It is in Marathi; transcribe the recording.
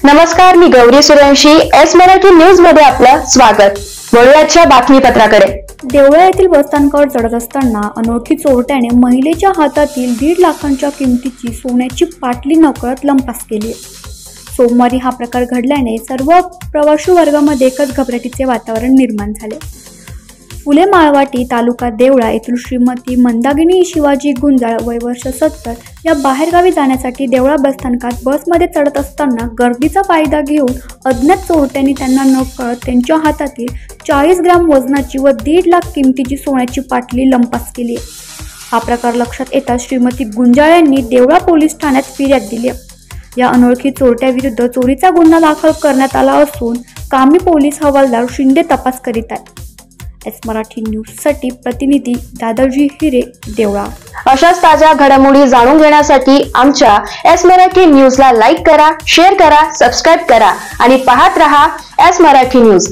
नमस्कार, मी गौरी सूर्यवंशी. एस मराठी न्यूज मध्ये आपलं स्वागत. वळूयाच्या बातमीपत्राकडे. देवळा येथील बसस्थानकावर चढत असताना अनोळखी चोरट्याने महिलेच्या हातातील 1.5 लाखांच्या किमतीची सोन्याची पाटली नकळत लंपास केली. सोमवारी हा प्रकार घडल्याने सर्व प्रवासी वर्गामध्ये एकच घबराटीचे वातावरण निर्माण झाले. फुले माळवाटी तालुका देवळा येथील श्रीमती मंदाकिनी शिवाजी गुंजाळ वय वर्ष 70 या बाहेरगावी जाण्यासाठी देवळा बसस्थानकात बसमध्ये चढत असताना गर्दीचा फायदा घेऊन अज्ञात चोरट्यांनी त्यांना नकळत त्यांच्या हातातील 40 ग्रॅम वजनाची व 1.5 लाख किमतीची सोन्याची पाटली लंपास केली. हा प्रकार लक्षात येताच श्रीमती गुंजाळ यांनी देवळा पोलीस ठाण्यात फिर्याद दिली. या अनोळखी चोरट्याविरुद्ध चोरीचा गुन्हा दाखल करण्यात आला असून कामी पोलीस हवालदार शिंदे तपास करीत आहेत. एस मराठी न्यूज साठी प्रतिनिधी दादाजी हिरे, देवळा. अशाच ताज्या घडामोडी जाणून घेण्यासाठी आमच्या एस मराठी न्यूजला लाईक करा, शेअर करा, सबस्क्राईब करा आणि पाहत रहा एस मराठी न्यूज.